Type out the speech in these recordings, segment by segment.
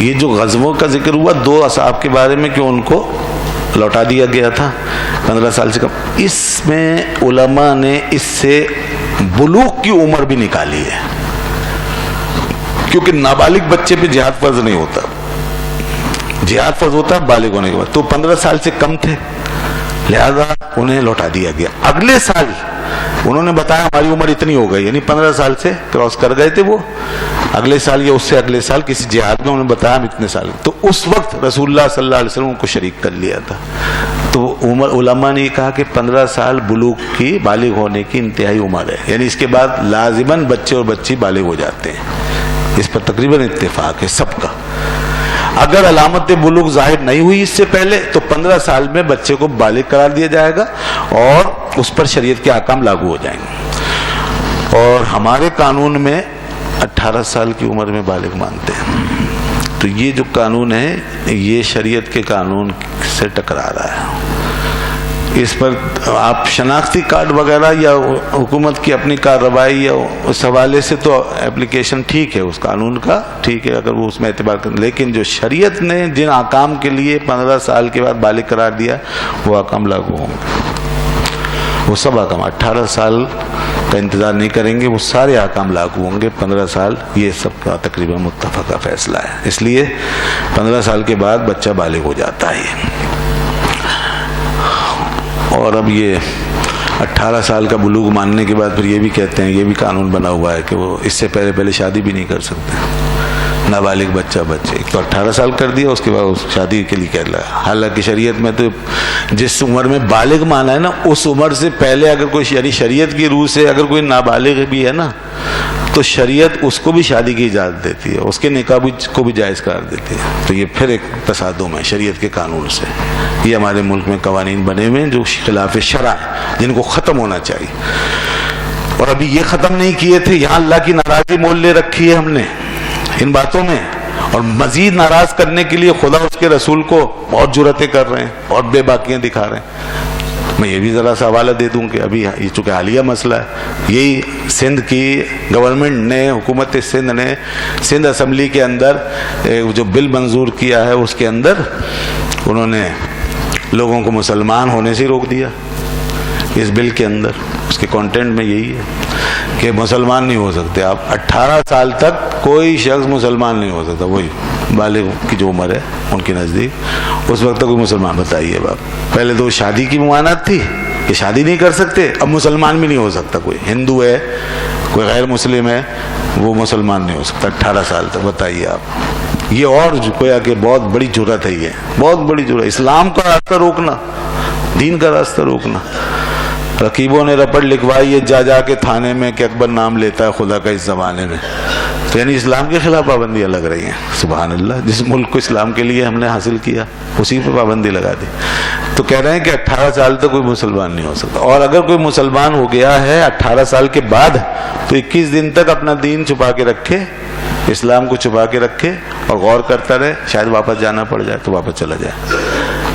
یہ جو غزووں کا ذکر ہوا 2 اصحاب کے بارے میں کہ ان کو لوٹا دیا گیا تھا 15 سال سے کم، اس میں علماء نے اس سے بلوغ کی عمر بھی نکالی ہے، کیونکہ نابالغ بچے پہ جہاد فرض نہیں ہوتا، جہاد فرض ہوتا ہے بالغ ہونے کے بعد، تو 15 سال سے کم تھے، لہذا انہیں لوٹا دیا گیا۔ اگلے سال انہوں نے بتایا ہماری عمر اتنی ہو گئی، یعنی 15 سال سے کراس کر گئے تھے وہ، اگلے سال یا اس سے اگلے سال کسی جہاد میں انہوں نے بتایا ہم اتنے سال، تو اس وقت رسول اللہ صلی اللہ علیہ وسلم کو شریک کر لیا تھا۔ تو علماء نے یہ کہا کہ 15 سال بلوغ کی، بالغ ہونے کی انتہائی عمر ہے، یعنی اس کے بعد لازماً بچے اور بچی بالغ ہو جاتے ہیں، اس پر تقریباً اتفاق ہے سب کا۔ اگر علامت بلوغ ظاہر نہیں ہوئی اس سے پہلے تو 15 سال میں بچے کو بالغ قرار دیا جائے گا اور اس پر شریعت کے احکام لاگو ہو جائیں گے، اور ہمارے قانون میں 18 سال کی عمر میں بالغ مانتے ہیں۔ تو یہ جو قانون ہے یہ شریعت کے قانون سے ٹکرا رہا ہے، اس پر آپ شناختی کارڈ وغیرہ یا حکومت کی اپنی کارروائی یا اس حوالے سے تو اپلیکیشن ٹھیک ہے، اس قانون کا ٹھیک ہے اگر وہ اس میں اعتبار کریں، لیکن جو شریعت نے جن احکام کے لیے 15 سال کے بعد بالغ قرار دیا وہ احکام لاگو ہوں گے، وہ سب احکام 18 سال کا انتظار نہیں کریں گے، وہ سارے احکام لاگو ہوں گے 15 سال، یہ سب کا تقریباً متفقہ فیصلہ ہے، اس لیے 15 سال کے بعد بچہ بالغ ہو جاتا ہے۔ اور اب یہ 18 سال کا بلوغ ماننے کے بعد پھر یہ بھی کہتے ہیں، یہ بھی قانون بنا ہوا ہے کہ وہ اس سے پہلے شادی بھی نہیں کر سکتے، نابالغ بچہ ایک تو 18 سال کر دیا، اس کے بعد شادی کے لیے کہہ رہا ہے، حالانکہ شریعت میں تو جس عمر میں بالغ مانا ہے نا اس عمر سے پہلے اگر کوئی، یعنی شریعت کی روح سے اگر کوئی نابالغ بھی ہے نا تو شریعت اس کو بھی شادی کی اجازت دیتی ہے، اس کے نکاح کو بھی جائز قرار دیتی ہے، تو یہ پھر ایک تصادم ہے شریعت کے قانون سے۔ یہ ہمارے ملک میں قوانین بنے ہوئے ہیں جو خلاف شرع ہیں، جن کو ختم ہونا چاہیے، اور ابھی یہ ختم نہیں کیے تھے، یہاں اللہ کی ناراضی مول لے رکھی ہے ہم نے ان باتوں میں، اور مزید ناراض کرنے کے لیے خدا اس کے رسول کو بہت جرأتیں کر رہے ہیں اور بے باکیاں دکھا رہے ہیں۔ میں یہ بھی ذرا سا حوالہ دے دوں کہ ابھی یہ چونکہ حالیہ مسئلہ ہے، یہی سندھ کی گورنمنٹ نے، حکومت سندھ نے سندھ اسمبلی کے اندر جو بل منظور کیا ہے اس کے اندر انہوں نے لوگوں کو مسلمان ہونے سے روک دیا، اس بل کے اندر اس کے کانٹینٹ میں یہی ہے کہ مسلمان نہیں ہو سکتے آپ، 18 سال تک کوئی شخص مسلمان نہیں ہو سکتا، وہی بالغ کی جو عمر ہے ان کے نزدیک، اس وقت تک کوئی مسلمان، بتائیے باپ، پہلے تو شادی کی ممانعت تھی کہ شادی نہیں کر سکتے، اب مسلمان بھی نہیں ہو سکتا، کوئی ہندو ہے کوئی غیر مسلم ہے وہ مسلمان نہیں ہو سکتا 18 سال تک، بتائیے آپ، یہ اور کوئی کہ بہت بڑی جرأت ہے، یہ بہت بڑی جرأت، اسلام کا راستہ روکنا، دین کا راستہ روکنا۔ رقیبوں نے رپٹ لکھوائی ہے جا کے تھانے میں کہ اکبر نام لیتا ہے خدا کا اس زمانے میں، تو یعنی اسلام کے خلاف پابندیاں لگ رہی ہیں، سبحان اللہ، جس ملک کو اسلام کے لیے ہم نے حاصل کیا اسی پہ پابندی لگا دی، تو کہہ رہے ہیں کہ 18 سال تک کوئی مسلمان نہیں ہو سکتا، اور اگر کوئی مسلمان ہو گیا ہے 18 سال کے بعد تو 21 دن تک اپنا دین چھپا کے رکھے، اسلام کو چھپا کے رکھے اور غور کرتا رہے، شاید واپس جانا پڑ جائے تو واپس چلا جائے۔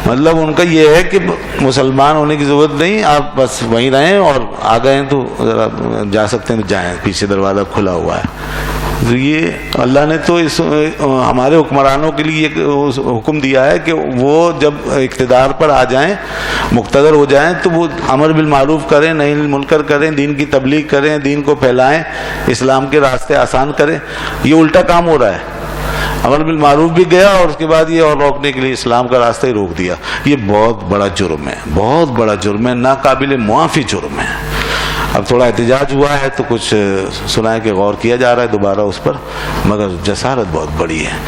مطلب ان کا یہ ہے کہ مسلمان ہونے کی ضرورت نہیں، آپ بس وہیں رہیں، اور آ گئے تو ذرا جا سکتے ہیں تو جائیں، پیچھے دروازہ کھلا ہوا ہے۔ تو یہ اللہ نے تو اس ہمارے حکمرانوں کے لیے ایک حکم دیا ہے کہ وہ جب اقتدار پر آ جائیں، مقتدر ہو جائیں، تو وہ امر بالمعروف کریں، نہی عن المنکر کریں، دین کی تبلیغ کریں، دین کو پھیلائیں، اسلام کے راستے آسان کریں۔ یہ الٹا کام ہو رہا ہے، امر بالمعروف بھی گیا اور اس کے بعد یہ اور روکنے کے لیے اسلام کا راستہ ہی روک دیا۔ یہ بہت بڑا جرم ہے، بہت بڑا جرم ہے، ناقابل معافی جرم ہے۔ اب تھوڑا احتجاج ہوا ہے تو کچھ سنا ہے کہ غور کیا جا رہا ہے دوبارہ اس پر، مگر جسارت بہت بڑی ہے۔